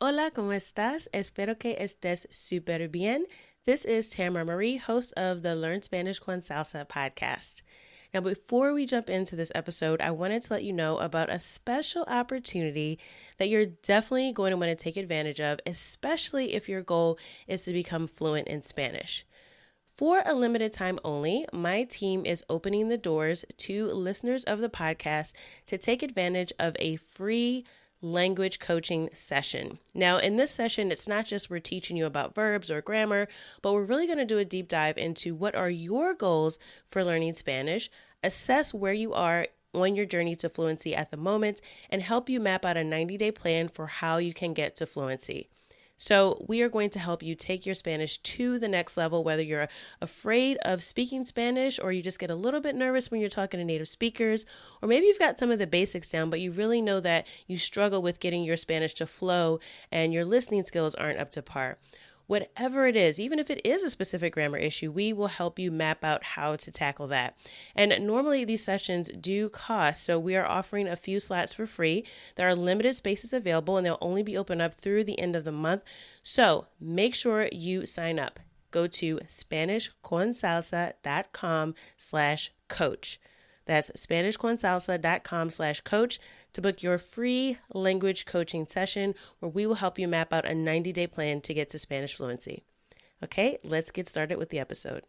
Hola, ¿cómo estás? Espero que estés súper bien. This is Tamara Marie, host of the Learn Spanish con Salsa podcast. Now, before we jump into this episode, I wanted to let you know about a special opportunity that you're definitely going to want to take advantage of, especially if your goal is to become fluent in Spanish. For a limited time only, my team is opening the doors to listeners of the podcast to take advantage of a free language coaching session. Now, in this session, it's not just we're teaching you about verbs or grammar, but we're really going to do a deep dive into what are your goals for learning Spanish, assess where you are on your journey to fluency at the moment, and help you map out a 90-day plan for how you can get to fluency. So we are going to help you take your Spanish to the next level, whether you're afraid of speaking Spanish or you just get a little bit nervous when you're talking to native speakers, or maybe you've got some of the basics down, but you really know that you struggle with getting your Spanish to flow and your listening skills aren't up to par. Whatever it is, even if it is a specific grammar issue, we will help you map out how to tackle that. And normally these sessions do cost, so we are offering a few slots for free. There are limited spaces available and they'll only be open up through the end of the month. So make sure you sign up. Go to SpanishConSalsa.com/coach. That's SpanishConSalsa.com/coach to book your free language coaching session where we will help you map out a 90-day plan to get to Spanish fluency. Okay, let's get started with the episode.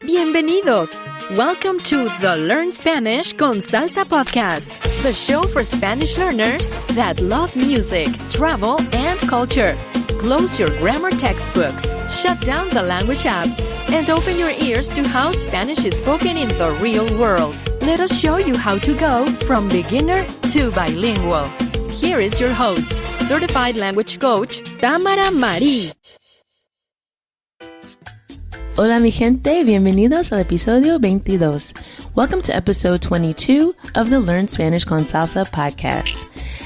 Bienvenidos! Welcome to the Learn Spanish con Salsa podcast, the show for Spanish learners that love music, travel, and culture. Close your grammar textbooks, shut down the language apps, and open your ears to how Spanish is spoken in the real world. Let us show you how to go from beginner to bilingual. Here is your host, certified language coach, Tamara Marie. Hola mi gente, bienvenidos al episodio 22. Welcome to episode 22 of the Learn Spanish con Salsa podcast.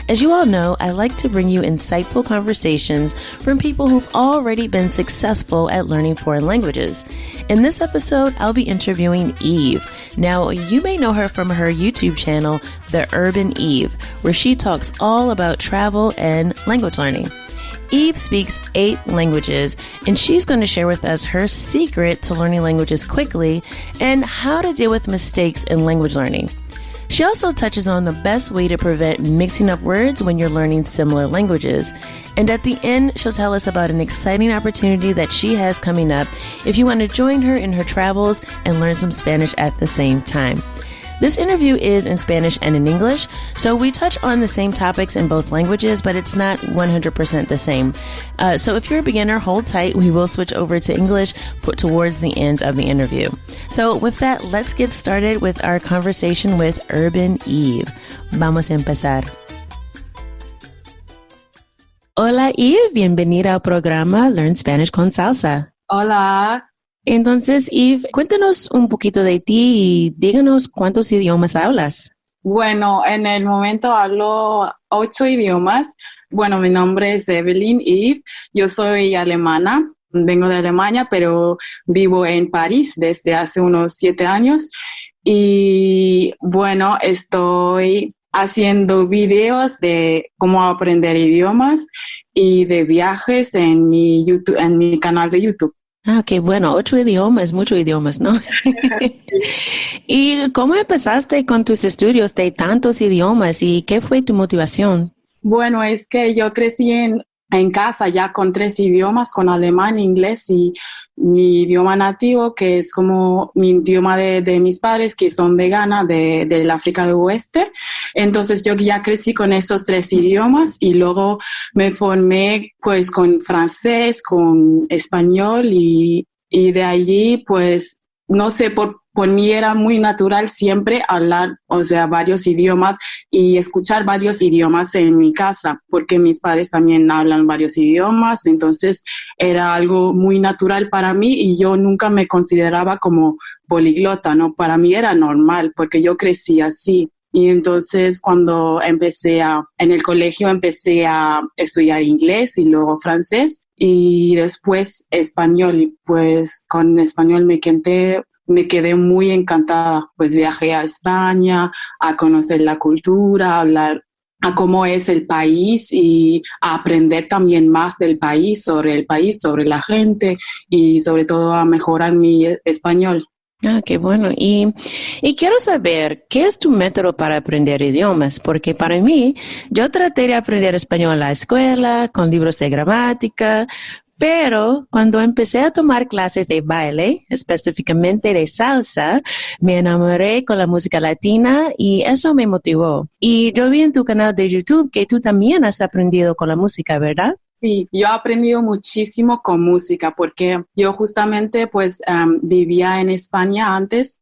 As you all know, I like to bring you insightful conversations from people who've already been successful at learning foreign languages. In this episode, I'll be interviewing Eve. Now, you may know her from her YouTube channel, The Urban Eve, where she talks all about travel and language learning. Eve speaks 8 languages, and she's going to share with us her secret to learning languages quickly and how to deal with mistakes in language learning. She also touches on the best way to prevent mixing up words when you're learning similar languages. And at the end, she'll tell us about an exciting opportunity that she has coming up if you want to join her in her travels and learn some Spanish at the same time. This interview is in Spanish and in English, so we touch on the same topics in both languages, but it's not 100% the same. So if you're a beginner, hold tight. We will switch over to English towards the end of the interview. So with that, let's get started with our conversation with Urban Eve. Vamos a empezar. Hola Eve, bienvenida al programa Learn Spanish con Salsa. Hola. Entonces, Eve, cuéntanos un poquito de ti y díganos cuántos idiomas hablas. Bueno, en el momento hablo 8 idiomas. Bueno, mi nombre es Evelyn Eve. Yo soy alemana. Vengo de Alemania, pero vivo en París desde hace unos 7 años. Y bueno, estoy haciendo videos de cómo aprender idiomas y de viajes en mi YouTube, en mi canal de YouTube. Ah, qué bueno, 8 idiomas, muchos idiomas, ¿no? ¿Y cómo empezaste con tus estudios de tantos idiomas y qué fue tu motivación? Bueno, es que yo crecí en casa ya con 3 idiomas, con alemán, inglés y mi idioma nativo, que es como mi idioma de mis padres, que son de Ghana, del África del Oeste. Entonces yo ya crecí con esos 3 idiomas y luego me formé pues con francés, con español y de allí pues no sé, por mí era muy natural siempre hablar, o sea, varios idiomas y escuchar varios idiomas en mi casa, porque mis padres también hablan varios idiomas, entonces era algo muy natural para mí y yo nunca me consideraba como poliglota, ¿no? Para mí era normal, porque yo crecí así. Y entonces cuando en el colegio empecé a estudiar inglés y luego francés y después español. Pues con español me me quedé muy encantada. Pues viajé a España a conocer la cultura, a hablar a cómo es el país y a aprender también más del país, sobre la gente y sobre todo a mejorar mi español. Ah, qué bueno. Y quiero saber, ¿qué es tu método para aprender idiomas? Porque para mí, yo traté de aprender español en la escuela, con libros de gramática, pero cuando empecé a tomar clases de baile, específicamente de salsa, me enamoré con la música latina y eso me motivó. Y yo vi en tu canal de YouTube que tú también has aprendido con la música, ¿verdad? Sí, yo he aprendido muchísimo con música porque yo justamente pues vivía en España antes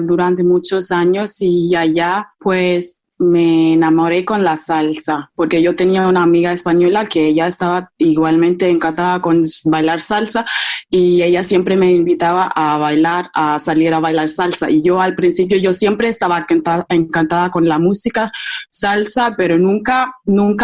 durante muchos años y allá pues me enamoré con la salsa porque yo tenía una amiga española que ella estaba igualmente encantada con bailar salsa y ella siempre me invitaba a bailar, a salir a bailar salsa y yo al principio yo siempre estaba encantada con la música salsa, pero nunca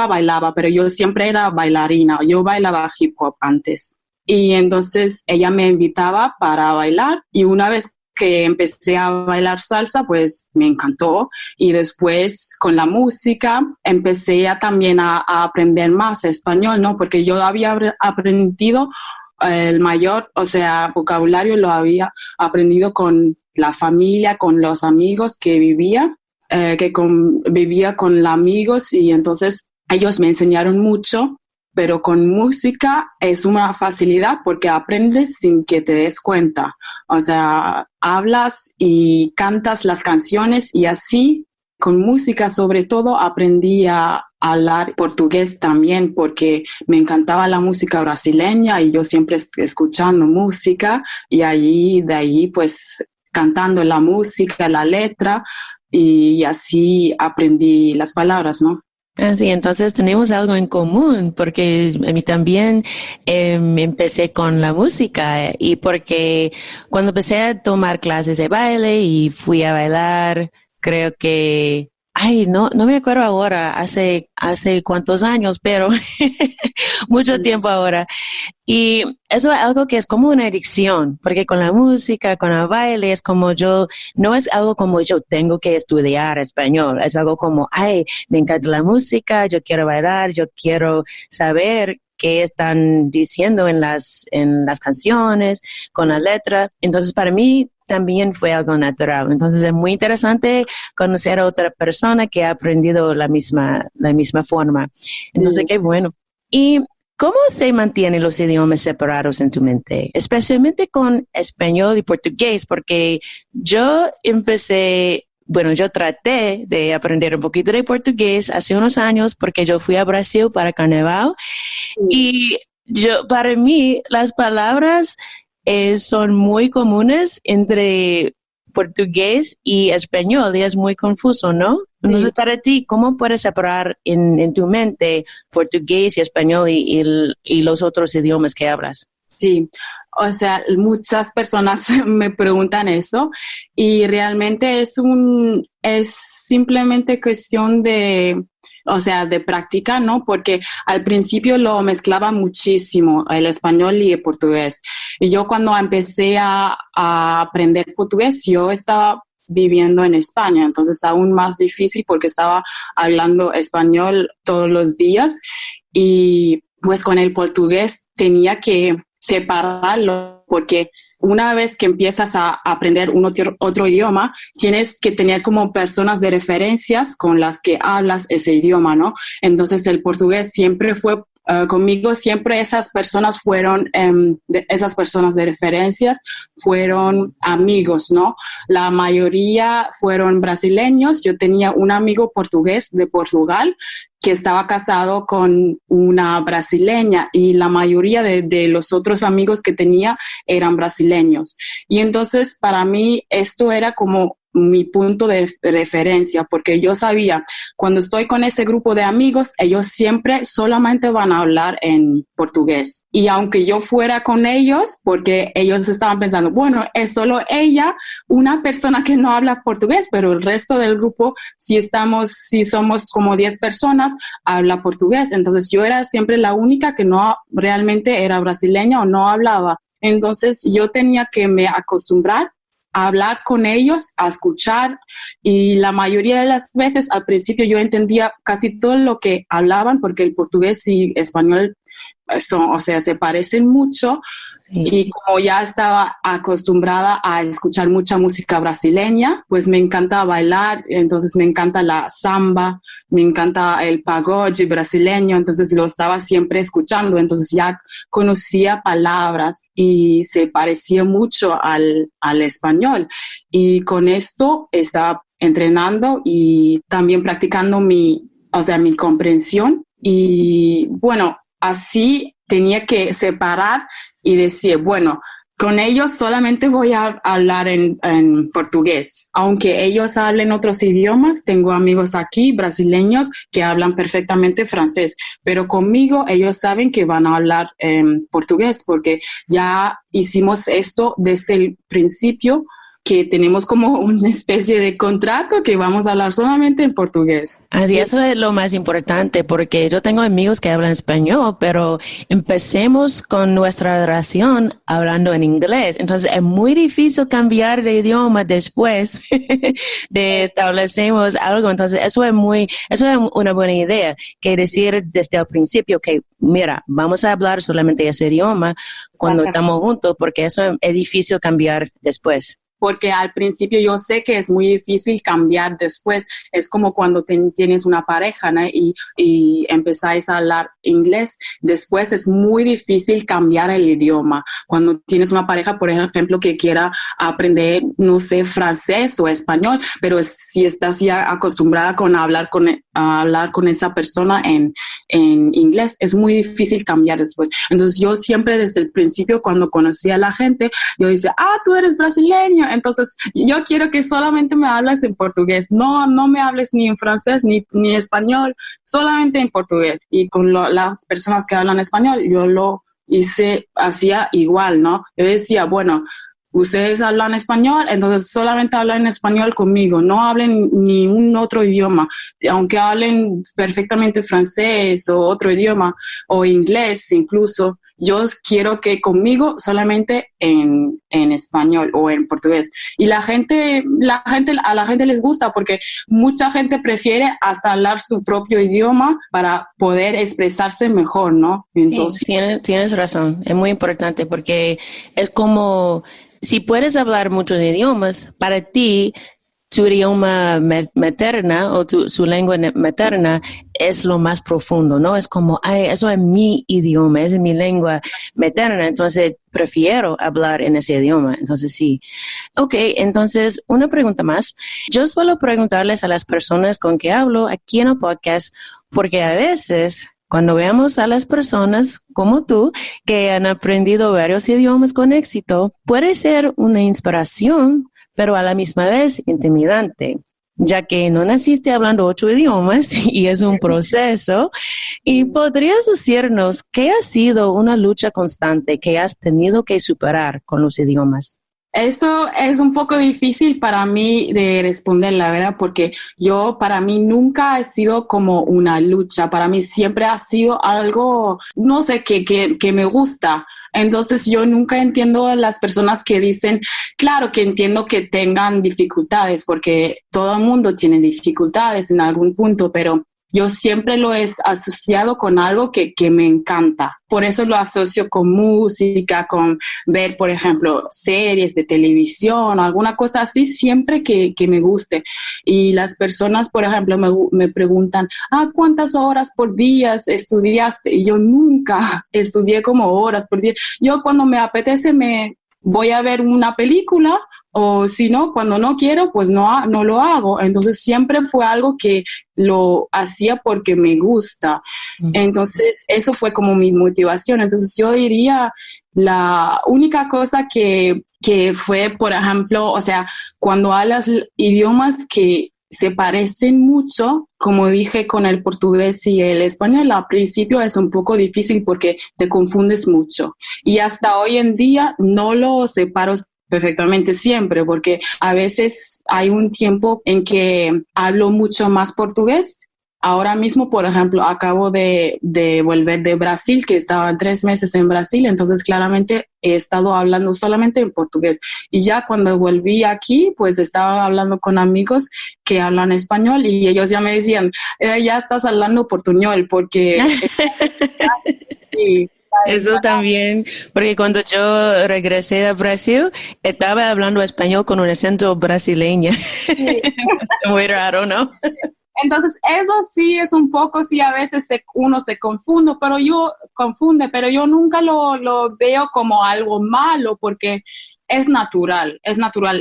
bailaba, pero yo siempre era bailarina, yo bailaba hip hop antes. Y entonces ella me invitaba para bailar y una vez que empecé a bailar salsa, pues me encantó. Y después con la música empecé también a aprender más español, ¿no? Porque yo había aprendido el mayor, o sea, vocabulario lo había aprendido con la familia, con los amigos que vivía vivía con amigos y entonces ellos me enseñaron mucho, pero con música es una facilidad porque aprendes sin que te des cuenta. O sea, hablas y cantas las canciones y así con música sobre todo aprendí a hablar portugués también porque me encantaba la música brasileña y yo siempre escuchando música y de ahí pues cantando la música, la letra y así aprendí las palabras, ¿no? Así, entonces tenemos algo en común, porque a mí también empecé con la música y porque cuando empecé a tomar clases de baile y fui a bailar, creo que, no me acuerdo ahora, hace cuántos años, pero mucho tiempo ahora. Y eso es algo que es como una adicción, porque con la música, con el baile, es como no es algo como yo tengo que estudiar español, es algo como, me encanta la música, yo quiero bailar, yo quiero saber qué están diciendo en las canciones, con la letra. Entonces, para mí también fue algo natural. Entonces, es muy interesante conocer a otra persona que ha aprendido la misma forma. Entonces, qué bueno. Y ¿cómo se mantienen los idiomas separados en tu mente? Especialmente con español y portugués, porque yo traté de aprender un poquito de portugués hace unos años porque yo fui a Brasil para carnaval y para mí las palabras son muy comunes entre portugués y español y es muy confuso, ¿no? Entonces, para ti, ¿cómo puedes separar en tu mente portugués y español y los otros idiomas que hablas? Sí, o sea, muchas personas me preguntan eso y realmente es simplemente cuestión de práctica, ¿no? Porque al principio lo mezclaba muchísimo, el español y el portugués. Y yo cuando empecé a aprender portugués, yo estaba viviendo en España, entonces aún más difícil porque estaba hablando español todos los días y pues con el portugués tenía que separarlo porque una vez que empiezas a aprender otro idioma, tienes que tener como personas de referencias con las que hablas ese idioma, ¿no? Entonces el portugués siempre fue conmigo, siempre esas personas fueron, esas personas de referencias fueron amigos, ¿no? La mayoría fueron brasileños. Yo tenía un amigo portugués de Portugal que estaba casado con una brasileña y la mayoría de los otros amigos que tenía eran brasileños. Y entonces para mí esto era como mi punto de referencia, porque yo sabía, cuando estoy con ese grupo de amigos, ellos siempre solamente van a hablar en portugués. Y aunque yo fuera con ellos, porque ellos estaban pensando, bueno, es solo ella, una persona que no habla portugués, pero el resto del grupo, si somos como 10 personas, habla portugués. Entonces yo era siempre la única que no realmente era brasileña o no hablaba. Entonces yo tenía que me acostumbrar hablar con ellos, a escuchar, y la mayoría de las veces al principio yo entendía casi todo lo que hablaban porque el portugués y español o sea, se parecen mucho. Sí. Y como ya estaba acostumbrada a escuchar mucha música brasileña, pues me encanta bailar, entonces me encanta la samba, me encanta el pagode brasileño, entonces lo estaba siempre escuchando, entonces ya conocía palabras y se parecía mucho al español. Y con esto estaba entrenando y también practicando mi comprensión. Y bueno, así tenía que separar y decir, bueno, con ellos solamente voy a hablar en portugués. Aunque ellos hablen otros idiomas, tengo amigos aquí, brasileños, que hablan perfectamente francés, pero conmigo ellos saben que van a hablar en portugués porque ya hicimos esto desde el principio, que tenemos como una especie de contrato que vamos a hablar solamente en portugués. Así, eso es lo más importante, porque yo tengo amigos que hablan español, pero empecemos con nuestra relación hablando en inglés. Entonces, es muy difícil cambiar de idioma después de establecemos algo. Entonces, eso es una buena idea, que decir desde el principio que, mira, vamos a hablar solamente ese idioma cuando estamos juntos, porque eso es difícil cambiar después. Porque al principio yo sé que es muy difícil cambiar después. Es como cuando tienes una pareja, ¿no? y empezáis a hablar inglés. Después es muy difícil cambiar el idioma. Cuando tienes una pareja, por ejemplo, que quiera aprender, no sé, francés o español, pero si estás ya acostumbrada a hablar con esa persona en inglés, es muy difícil cambiar después. Entonces yo siempre desde el principio, cuando conocí a la gente, yo decía, tú eres brasileño, entonces yo quiero que solamente me hables en portugués, no me hables ni en francés ni español, solamente en portugués. Y con las personas que hablan español, yo lo hacía igual, ¿no? Yo decía, bueno, ustedes hablan español, entonces solamente hablan en español conmigo, no hablen ni un otro idioma, aunque hablen perfectamente francés o otro idioma, o inglés incluso. Yo quiero que conmigo solamente en español o en portugués. Y a la gente les gusta porque mucha gente prefiere hasta hablar su propio idioma para poder expresarse mejor, ¿no? Entonces, sí, tienes razón. Es muy importante porque es como, si puedes hablar muchos idiomas, para ti, tu idioma materna o su lengua materna es lo más profundo, ¿no? Es como, eso es mi idioma, es mi lengua materna, entonces prefiero hablar en ese idioma. Entonces, sí. Ok, entonces, una pregunta más. Yo suelo preguntarles a las personas con que hablo aquí en el podcast, porque a veces cuando veamos a las personas como tú que han aprendido varios idiomas con éxito, puede ser una inspiración, pero a la misma vez intimidante, ya que no naciste hablando 8 idiomas y es un proceso. ¿Y podrías decirnos qué ha sido una lucha constante que has tenido que superar con los idiomas? Eso es un poco difícil para mí de responder, la verdad, porque para mí nunca ha sido como una lucha, para mí siempre ha sido algo, no sé, que me gusta. Entonces yo nunca entiendo a las personas que dicen, claro que entiendo que tengan dificultades, porque todo el mundo tiene dificultades en algún punto, pero yo siempre lo he asociado con algo que me encanta. Por eso lo asocio con música, con ver, por ejemplo, series de televisión, alguna cosa así, siempre que me guste. Y las personas, por ejemplo, me preguntan, ¿cuántas horas por día estudiaste? Y yo nunca estudié como horas por día. Yo cuando me apetece voy a ver una película, o si no, cuando no quiero, pues no lo hago. Entonces siempre fue algo que lo hacía porque me gusta. Entonces eso fue como mi motivación. Entonces yo diría, la única cosa que fue, por ejemplo, o sea, cuando hablas idiomas que se parecen mucho, como dije con el portugués y el español, al principio es un poco difícil porque te confundes mucho. Y hasta hoy en día no lo separo perfectamente siempre, porque a veces hay un tiempo en que hablo mucho más portugués Ahora mismo, por ejemplo, acabo de volver de Brasil, que estaba 3 meses en Brasil, entonces claramente he estado hablando solamente en portugués. Y ya cuando volví aquí, pues estaba hablando con amigos que hablan español y ellos ya me decían, ya estás hablando portuñol, porque... sí, Eso también, porque cuando yo regresé a Brasil, estaba hablando español con un acento brasileño. sí. Muy raro, ¿no? Entonces, eso sí es un poco, sí, a veces uno se confunde, pero yo nunca lo veo como algo malo porque es natural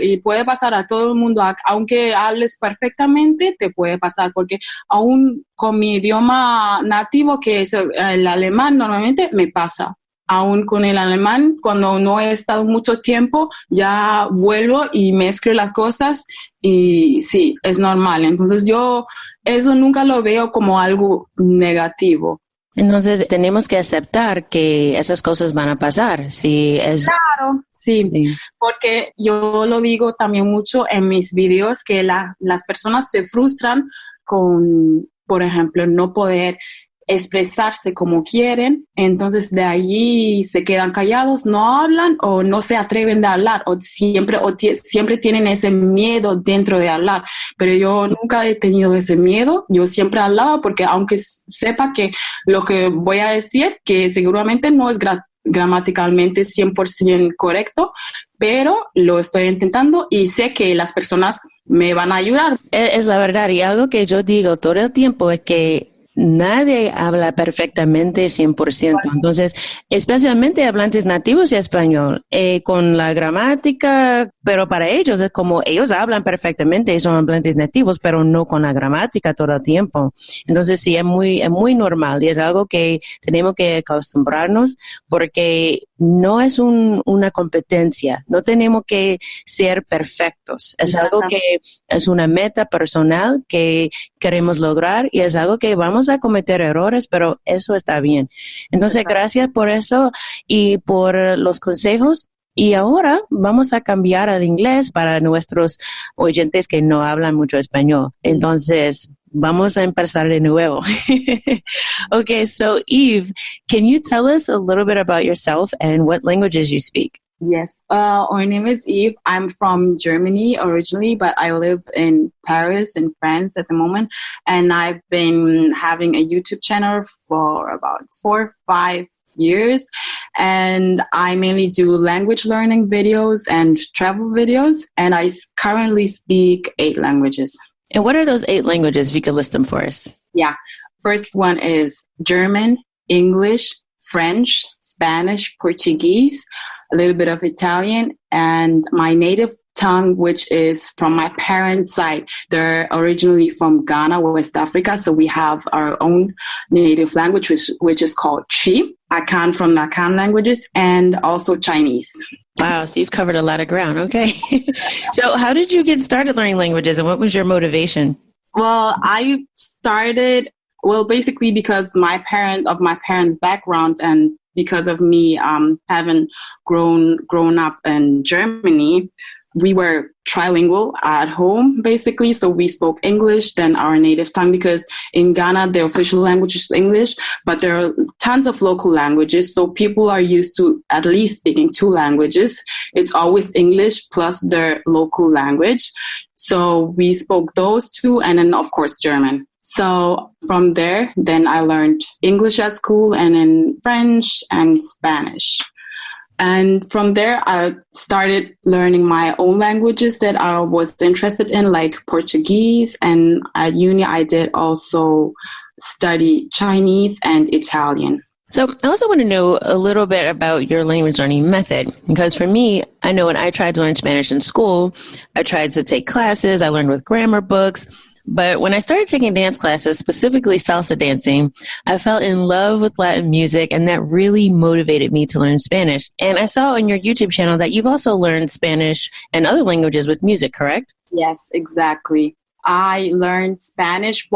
y puede pasar a todo el mundo, aunque hables perfectamente, te puede pasar porque aún con mi idioma nativo, que es el alemán, normalmente me pasa. Aún con el alemán, cuando no he estado mucho tiempo, ya vuelvo y mezclo las cosas y sí, es normal. Entonces yo eso nunca lo veo como algo negativo. Entonces tenemos que aceptar que esas cosas van a pasar. Si es Claro, sí, sí. porque yo lo digo también mucho en mis videos que las personas se frustran con, por ejemplo, no poder expresarse como quieren, entonces de allí se quedan callados, no hablan o no se atreven a hablar siempre tienen ese miedo dentro de hablar, pero yo nunca he tenido ese miedo, yo siempre hablaba porque aunque sepa que lo que voy a decir, que seguramente no es gramaticalmente 100% correcto, pero lo estoy intentando y sé que las personas me van a ayudar. Es la verdad, y algo que yo digo todo el tiempo es que nadie habla perfectamente 100%. Entonces, especialmente hablantes nativos de español, con la gramática, pero para ellos es como ellos hablan perfectamente y son hablantes nativos, pero no con la gramática todo el tiempo. Entonces, sí, es muy normal y es algo que tenemos que acostumbrarnos porque no es una competencia, no tenemos que ser perfectos. Es algo que es una meta personal que queremos lograr y es algo que vamos a cometer errores, pero eso está bien. Entonces, gracias por eso y por los consejos. Y ahora vamos a cambiar al inglés para nuestros oyentes que no hablan mucho español. Entonces, vamos a empezar de nuevo. Okay, so Eve, can you tell us a little bit about yourself and what languages you speak? Yes. My name is Eve. I'm from Germany originally, but I live in Paris in France at the moment. And I've been having a YouTube channel for about 4 or 5 years. And I mainly do language learning videos and travel videos. And I currently speak 8 languages. And what are those 8 languages, if you could list them for us? Yeah. First one is German, English, French, Spanish, Portuguese, a little bit of Italian, and my native tongue, which is from my parents' side. They're originally from Ghana, West Africa, so we have our own native language, which is called Twi, Akan from the Akan languages, and also Chinese. Wow, so you've covered a lot of ground. Okay. So how did you get started learning languages, and what was your motivation? Well, I started, basically because my parents' background and because of me having grown up in Germany, we were trilingual at home, basically. So we spoke English, then our native tongue, because in Ghana, the official language is English, but there are tons of local languages. So people are used to at least speaking 2 languages. It's always English plus their local language. So we spoke those 2, and then, of course, German. So from there, then I learned English at school and then French and Spanish. And from there, I started learning my own languages that I was interested in, like Portuguese. And at uni, I did also study Chinese and Italian. So I also want to know a little bit about your language learning method, because for me, I know when I tried to learn Spanish in school, I tried to take classes, I learned with grammar books. But when I started taking dance classes, specifically salsa dancing, I fell in love with Latin music, and that really motivated me to learn Spanish. And I saw on your YouTube channel that you've also learned Spanish and other languages with music, correct? Yes, exactly. I learned Spanish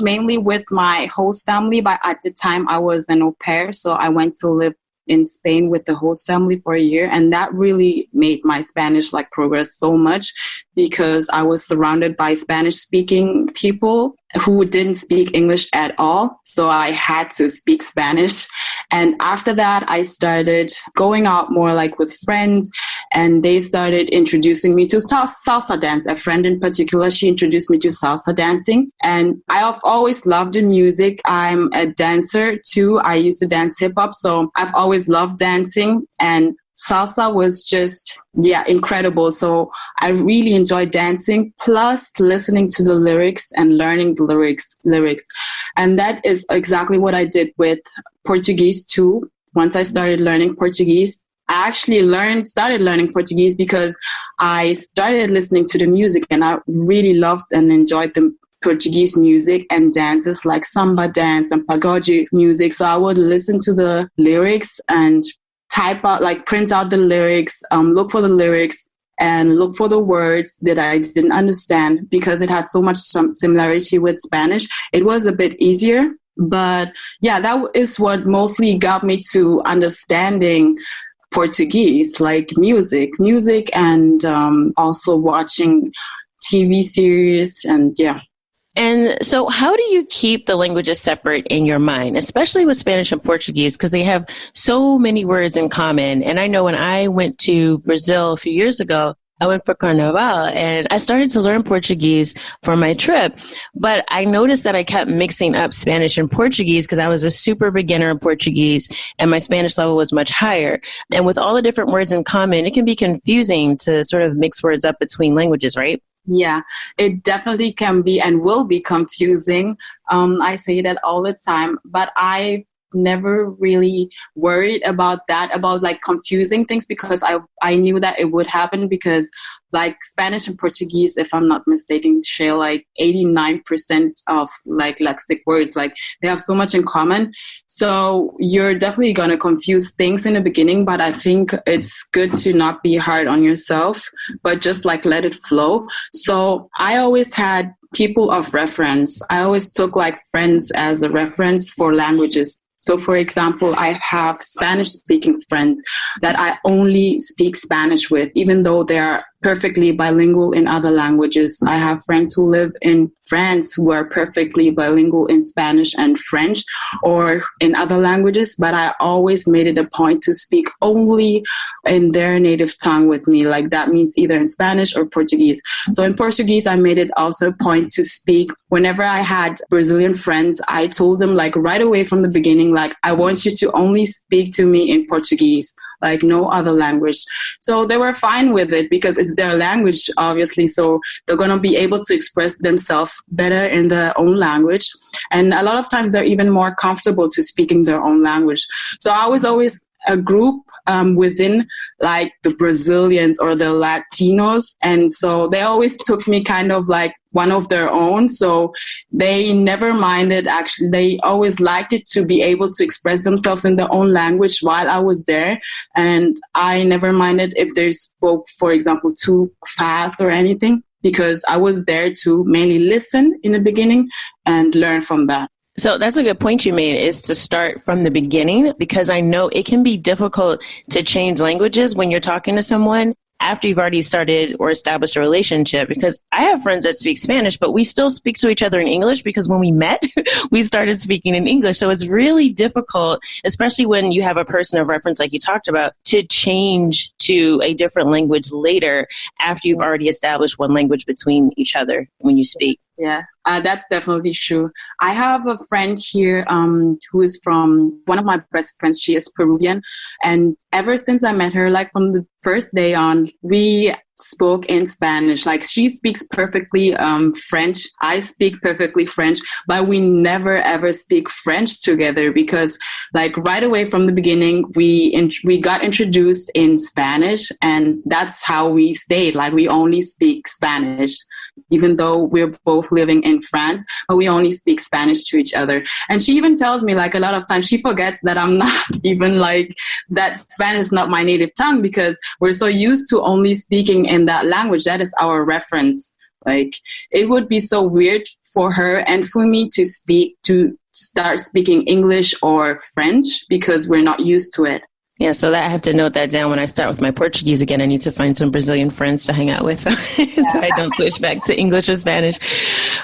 mainly with my host family, but at the time I was an au pair, so I went to live in Spain with the host family for a year, and that really made my Spanish progress so much because I was surrounded by Spanish speaking people who didn't speak English at all. So I had to speak Spanish. And after that, I started going out more like with friends, and they started introducing me to salsa dance. A friend in particular, she introduced me to salsa dancing. And I have always loved the music. I'm a dancer too. I used to dance hip hop. So I've always loved dancing, and salsa was just, incredible. So I really enjoyed dancing, plus listening to the lyrics and learning the lyrics. And that is exactly what I did with Portuguese too. Once I started learning Portuguese, I actually started learning Portuguese because I started listening to the music, and I really loved and enjoyed the Portuguese music and dances like samba dance and pagode music. So I would listen to the lyrics and print out the lyrics, look for the lyrics and look for the words that I didn't understand, because it had so much similarity with Spanish. It was a bit easier, but that is what mostly got me to understanding Portuguese, like music and also watching TV series and And so how do you keep the languages separate in your mind, especially with Spanish and Portuguese, because they have so many words in common? And I know when I went to Brazil a few years ago, I went for Carnival and I started to learn Portuguese for my trip. But I noticed that I kept mixing up Spanish and Portuguese because I was a super beginner in Portuguese and my Spanish level was much higher. And with all the different words in common, it can be confusing to sort of mix words up between languages, right? Yeah, it definitely can be and will be confusing. I say that all the time, but I never really worried about that, about like confusing things, because I knew that it would happen, because like Spanish and Portuguese, if I'm not mistaken, share like 89% of like lexic words. Like they have so much in common. So you're definitely going to confuse things in the beginning, but I think it's good to not be hard on yourself, but just like let it flow. So I always had people of reference. I always took like friends as a reference for languages. So, for example, I have Spanish-speaking friends that I only speak Spanish with, even though they're perfectly bilingual in other languages. I have friends who live in France who are perfectly bilingual in Spanish and French or in other languages, but I always made it a point to speak only in their native tongue with me. Like that means either in Spanish or Portuguese. So in Portuguese, I made it also a point to speak. Whenever I had Brazilian friends, I told them like right away from the beginning, like, I want you to only speak to me in Portuguese, like no other language. So they were fine with it because it's their language, obviously. So they're going to be able to express themselves better in their own language. And a lot of times they're even more comfortable to speaking their own language. So I was always a group within like the Brazilians or the Latinos. And so they always took me kind of like one of their own. So they never minded, actually. They always liked it to be able to express themselves in their own language while I was there. And I never minded if they spoke, for example, too fast or anything, because I was there to mainly listen in the beginning and learn from that. So that's a good point you made, is to start from the beginning, because I know it can be difficult to change languages when you're talking to someone after you've already started or established a relationship. Because I have friends that speak Spanish, but we still speak to each other in English because when we met, we started speaking in English. So it's really difficult, especially when you have a person of reference like you talked about, to change to a different language later after you've already established one language between each other when you speak. Yeah, that's definitely true. I have a friend here who is from, one of my best friends. She is Peruvian. And ever since I met her, like from the first day on, we spoke in Spanish. Like she speaks perfectly French. I speak perfectly French, but we never ever speak French together because like right away from the beginning, we got introduced in Spanish, and that's how we stayed. Like we only speak Spanish, even though we're both living in France, but we only speak Spanish to each other. And she even tells me like a lot of times she forgets that I'm not even like that Spanish is not my native tongue, because we're so used to only speaking in that language. That is our reference. Like it would be so weird for her and for me to start speaking English or French because we're not used to it. Yeah, so that I have to note that down when I start with my Portuguese again. I need to find some Brazilian friends to hang out with so I don't switch back to English or Spanish.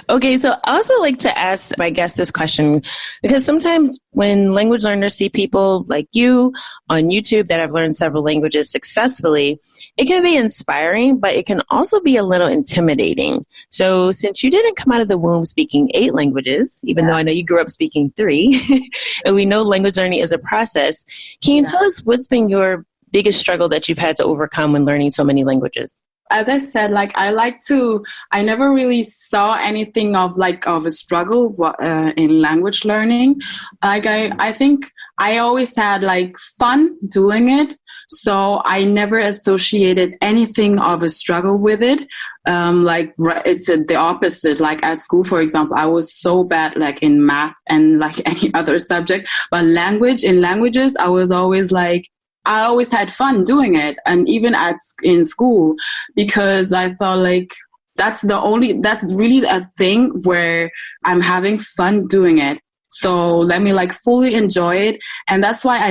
Okay, so I also like to ask my guests this question because sometimes when language learners see people like you on YouTube that have learned several languages successfully, it can be inspiring, but it can also be a little intimidating. So since you didn't come out of the womb speaking 8 languages, even though I know you grew up speaking 3, and we know language learning is a process, can you tell us what's been your biggest struggle that you've had to overcome when learning so many languages? As I said, like I never really saw anything of a struggle in language learning. Like I think I always had like fun doing it. So I never associated anything of a struggle with it. It's the opposite. Like at school, for example, I was so bad like in math and like any other subject, but languages, I always had fun doing it, and even in school, because I thought like that's really a thing where I'm having fun doing it. So let me like fully enjoy it, and that's why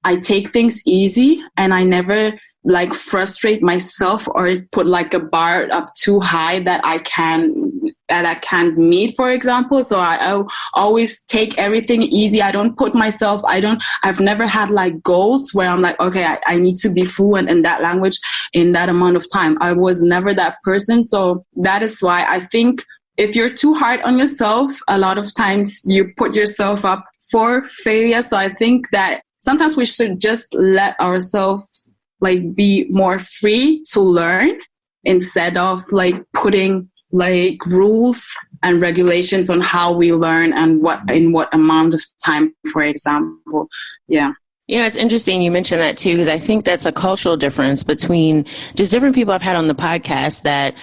I take things easy, and I never like frustrate myself or put like a bar up too high that I can't meet, for example. So I always take everything easy. I've never had like goals where I'm like, okay, I need to be fluent in that language in that amount of time. I was never that person. So that is why I think if you're too hard on yourself, a lot of times you put yourself up for failure. So I think that sometimes we should just let ourselves like be more free to learn instead of like putting like rules and regulations on how we learn and in what amount of time, for example. Yeah. You know, it's interesting you mentioned that too, because I think that's a cultural difference between just different people I've had on the podcast that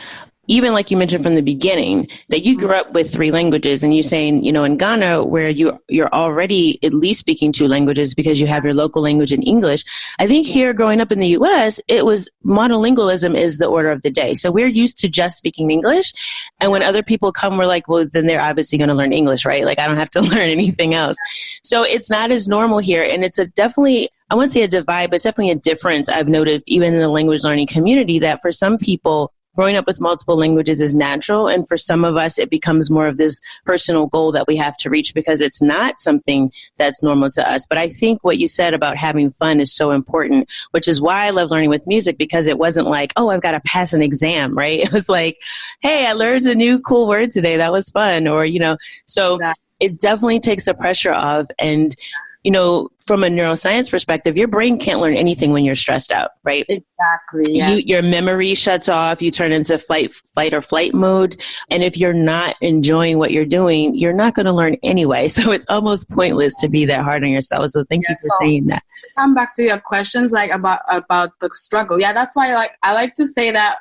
even like you mentioned from the beginning, that you grew up with 3 languages, and you saying, you know, in Ghana, where you're already at least speaking 2 languages because you have your local language in English. I think here growing up in the US, it was monolingualism is the order of the day. So we're used to just speaking English. And when other people come, we're like, well, then they're obviously going to learn English, right? Like I don't have to learn anything else. So it's not as normal here. And it's definitely, I wouldn't say a divide, but it's definitely a difference I've noticed even in the language learning community, that for some people, growing up with multiple languages is natural. And for some of us, it becomes more of this personal goal that we have to reach because it's not something that's normal to us. But I think what you said about having fun is so important, which is why I love learning with music, because it wasn't like, oh, I've got to pass an exam, right? It was like, hey, I learned a new cool word today. That was fun. Or, you know, so it definitely takes the pressure off. And you know, from a neuroscience perspective, your brain can't learn anything when you're stressed out, right? Exactly. Yes. Your memory shuts off. You turn into fight or flight mode. And if you're not enjoying what you're doing, you're not going to learn anyway. So it's almost pointless to be that hard on yourself. So thank you for saying that. Come back to your questions, like about the struggle. Yeah, that's why I like to say that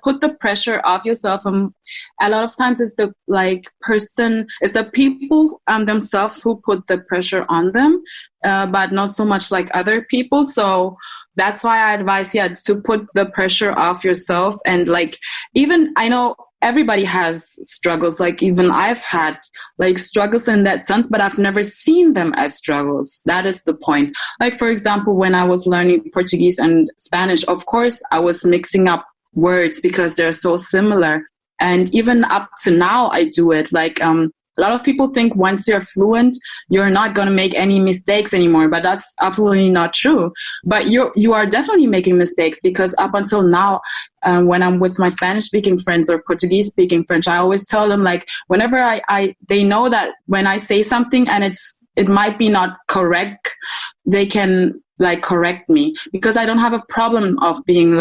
put the pressure off yourself. A lot of times it's the people themselves who put the pressure on them, but not so much like other people. So that's why I advise, to put the pressure off yourself. And like, even I know everybody has struggles. Like even I've had like struggles in that sense, but I've never seen them as struggles. That is the point. Like, for example, when I was learning Portuguese and Spanish, of course, I was mixing up words because they're so similar. And even up to now, I do it. Like, a lot of people think once you're fluent, you're not going to make any mistakes anymore, but that's absolutely not true. But you are definitely making mistakes, because up until now, when I'm with my Spanish speaking friends or Portuguese speaking French, I always tell them, like, whenever they know that when I say something and it might be not correct, they can like correct me, because I don't have a problem of being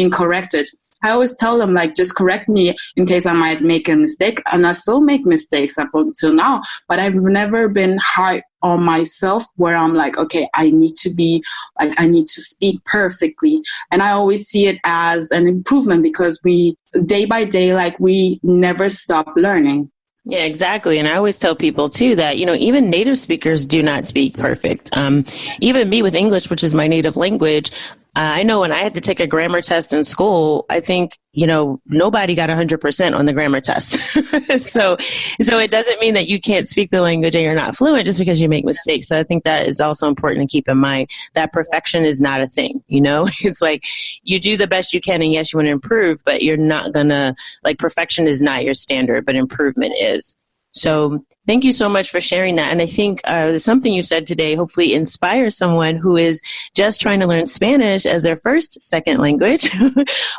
corrected. I always tell them, like, just correct me in case I might make a mistake. And I still make mistakes up until now, but I've never been hard on myself where I'm like, okay, I need to speak perfectly. And I always see it as an improvement, because we, day by day, like, we never stop learning. Yeah, exactly. And I always tell people too that, you know, even native speakers do not speak perfect. Even me with English, which is my native language, I know when I had to take a grammar test in school, I think, nobody got 100% on the grammar test. So it doesn't mean that you can't speak the language and you're not fluent just because you make mistakes. So I think that is also important to keep in mind that perfection is not a thing, It's like you do the best you can and yes, you want to improve, but you're not gonna, perfection is not your standard, but improvement is. So thank you so much for sharing that. And I think something you said today hopefully inspires someone who is just trying to learn Spanish as their second language,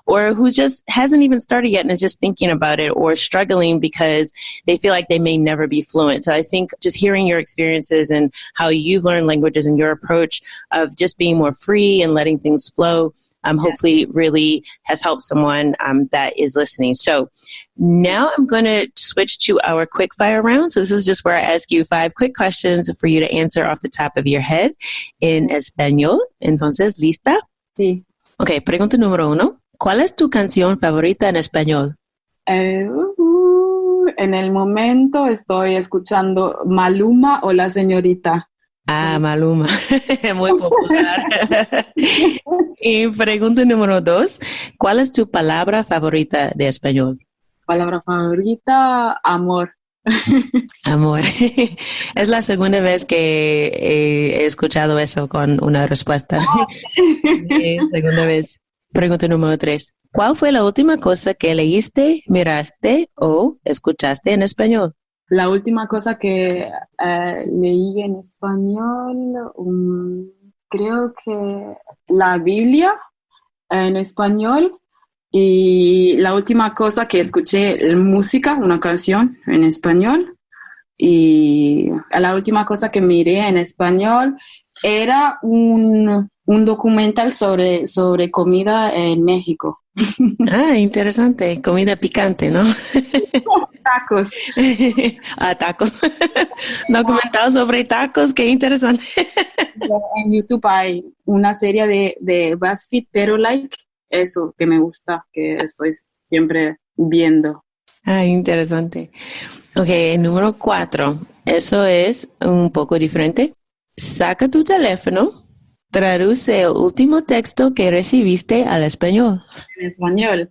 or who just hasn't even started yet and is just thinking about it or struggling because they feel like they may never be fluent. So I think just hearing your experiences and how you've learned languages and your approach of just being more free and letting things flow, hopefully really has helped someone that is listening. So now I'm going to switch to our quick fire round. So this is just where I ask you 5 quick questions for you to answer off the top of your head in español. Entonces, ¿lista? Sí. Ok, pregunta número 1. ¿Cuál es tu canción favorita en español? En el momento estoy escuchando Maluma o La Señorita. Ah, Maluma, muy popular. Y pregunta número 2, ¿cuál es tu palabra favorita de español? Palabra favorita, amor. Amor. Es la segunda vez que he escuchado eso con una respuesta. Segunda vez. Pregunta número 3, ¿cuál fue la última cosa que leíste, miraste o escuchaste en español? La última cosa que leí en español, creo que la Biblia en español, y la última cosa que escuché música, una canción en español, y la última cosa que miré en español era un documental sobre comida en México. Ah, interesante. Comida picante, ¿no? Tacos. Tacos. Documentado sobre tacos, qué interesante. En YouTube hay una serie de BuzzFeed, Pero eso que me gusta, que estoy siempre viendo. Ah, interesante. Ok, número 4. Eso es un poco diferente. Saca tu teléfono. Traduce el último texto que recibiste al español. En español.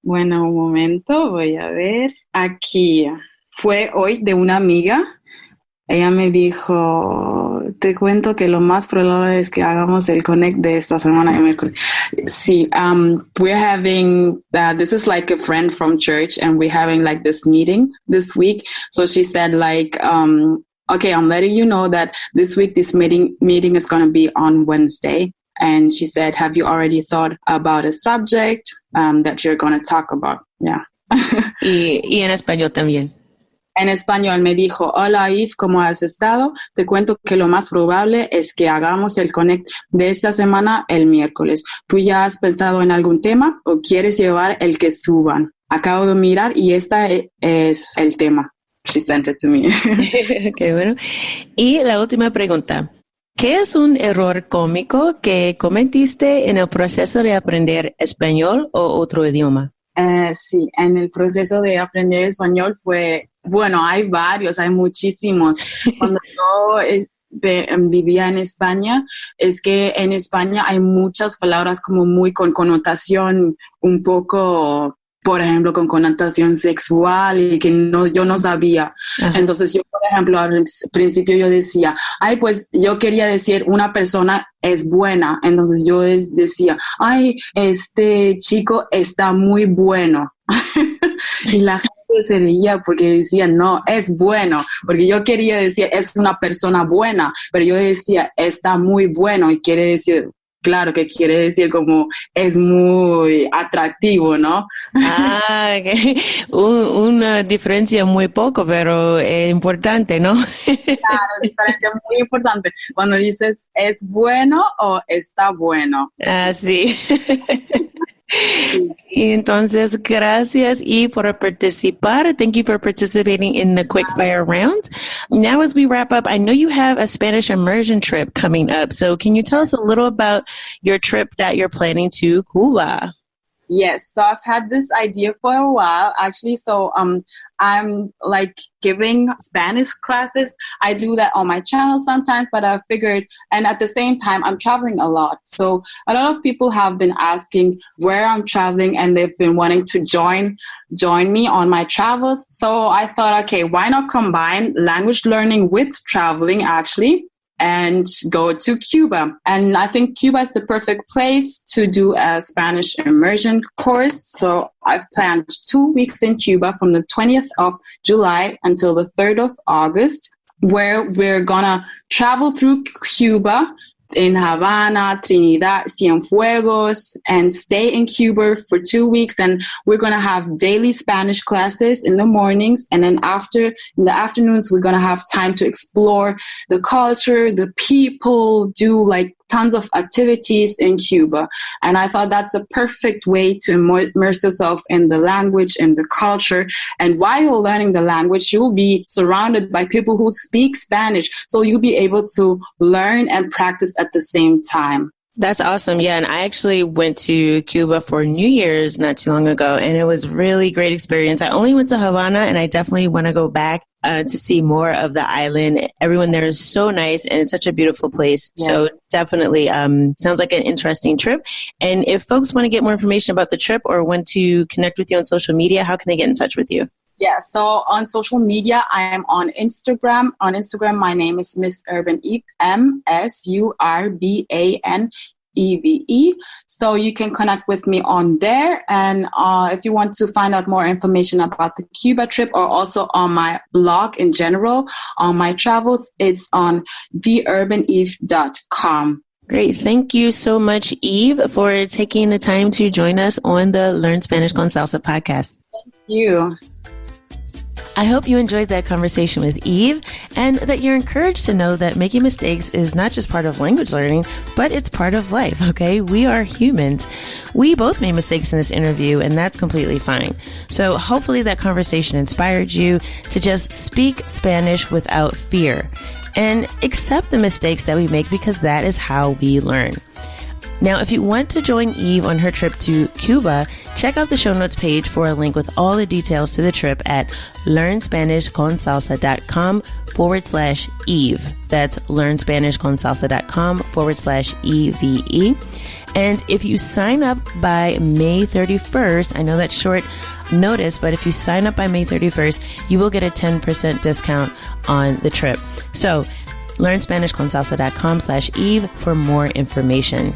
Bueno, un momento, voy a ver. Aquí. Fue hoy de una amiga. Ella me dijo, te cuento que lo más probable es que hagamos el connect de esta semana de miércoles. Sí, we're having, this is like a friend from church and we're having like this meeting this week. So she said okay, I'm letting you know that this week this meeting is going to be on Wednesday. And she said, have you already thought about a subject that you're going to talk about? Yeah. Y en español también. En español me dijo, hola Yves, ¿cómo has estado? Te cuento que lo más probable es que hagamos el connect de esta semana el miércoles. ¿Tú ya has pensado en algún tema o quieres llevar el que suban? Acabo de mirar y este es el tema. She sent it to me. Qué bueno. Y la última pregunta. ¿Qué es un error cómico que cometiste en el proceso de aprender español o otro idioma? Sí, en el proceso de aprender español hay varios, hay muchísimos. Cuando yo vivía en España, es que en España hay muchas palabras como muy con connotación un poco, por ejemplo, con connotación sexual y que yo no sabía. Ajá. Entonces yo, por ejemplo, al principio yo decía, pues yo quería decir una persona es buena. Entonces yo decía, este chico está muy bueno. Y la gente se reía porque decía, no, es bueno. Porque yo quería decir, es una persona buena. Pero yo decía, está muy bueno y quiere decir... Claro, que quiere decir como es muy atractivo, ¿no? Okay. Una diferencia muy poco, pero importante, ¿no? Claro, diferencia muy importante. Cuando dices es bueno o está bueno. Sí. Y entonces, gracias y por participar. Thank you for participating in the quick fire round. Now, as we wrap up, I know you have a Spanish immersion trip coming up. So can you tell us a little about your trip that you're planning to Cuba? Yes, so I've had this idea for a while, actually. So I'm like giving Spanish classes. I do that on my channel sometimes, but I've figured, and at the same time, I'm traveling a lot. So a lot of people have been asking where I'm traveling, and they've been wanting to join me on my travels. So I thought, okay, why not combine language learning with traveling, actually, and go to Cuba. And I think Cuba is the perfect place to do a Spanish immersion course. So I've planned 2 weeks in Cuba from the 20th of July until the 3rd of August, where we're gonna travel through Cuba in Havana, Trinidad, Cienfuegos, and stay in Cuba for 2 weeks. And we're going to have daily Spanish classes in the mornings. And then in the afternoons, we're going to have time to explore the culture, the people, do like tons of activities in Cuba. And I thought that's a perfect way to immerse yourself in the language and the culture. And while you're learning the language, you'll be surrounded by people who speak Spanish. So you'll be able to learn and practice at the same time. That's awesome. Yeah. And I actually went to Cuba for New Year's not too long ago, and it was really great experience. I only went to Havana, and I definitely want to go back to see more of the island. Everyone there is so nice, and it's such a beautiful place. Yeah. So definitely sounds like an interesting trip. And if folks want to get more information about the trip or want to connect with you on social media, how can they get in touch with you? Yeah, so on social media, I am on Instagram. On Instagram, my name is Miss Urban Eve, MSURBANEVE. So you can connect with me on there. And if you want to find out more information about the Cuba trip, or also on my blog in general, on my travels, it's on theurbaneve.com. Great. Thank you so much, Eve, for taking the time to join us on the Learn Spanish con Salsa podcast. Thank you. I hope you enjoyed that conversation with Eve, and that you're encouraged to know that making mistakes is not just part of language learning, but it's part of life, okay? We are humans. We both made mistakes in this interview, and that's completely fine. So hopefully that conversation inspired you to just speak Spanish without fear and accept the mistakes that we make, because that is how we learn. Now, if you want to join Eve on her trip to Cuba, check out the show notes page for a link with all the details to the trip at learnspanishconsalsa.com/Eve. That's learnspanishconsalsa.com/EVE. And if you sign up by May 31st, I know that's short notice, but if you sign up by May 31st, you will get a 10% discount on the trip. So learnspanishconsalsa.com/Eve for more information.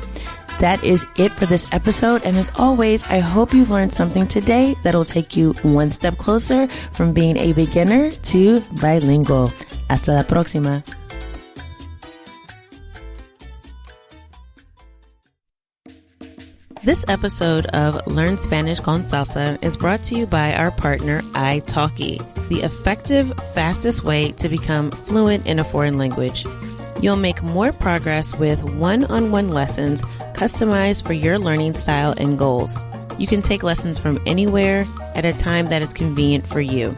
That is it for this episode. And as always, I hope you've learned something today that'll take you one step closer from being a beginner to bilingual. Hasta la próxima. This episode of Learn Spanish con Salsa is brought to you by our partner, italki, the effective, fastest way to become fluent in a foreign language. You'll make more progress with one-on-one lessons customized for your learning style and goals. You can take lessons from anywhere at a time that is convenient for you.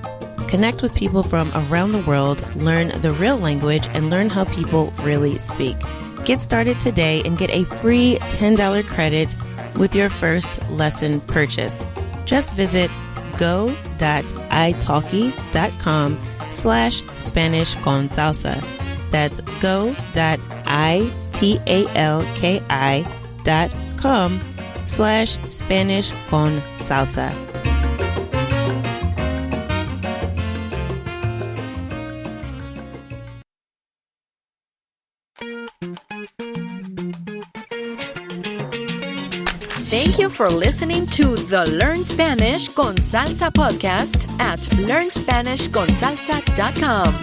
Connect with people from around the world, learn the real language, and learn how people really speak. Get started today and get a free $10 credit with your first lesson purchase. Just visit go.italki.com/Spanish con Salsa. That's go.italki.com/Spanish con Salsa. Thank you for listening to the Learn Spanish con Salsa podcast at learnspanishconsalsa.com.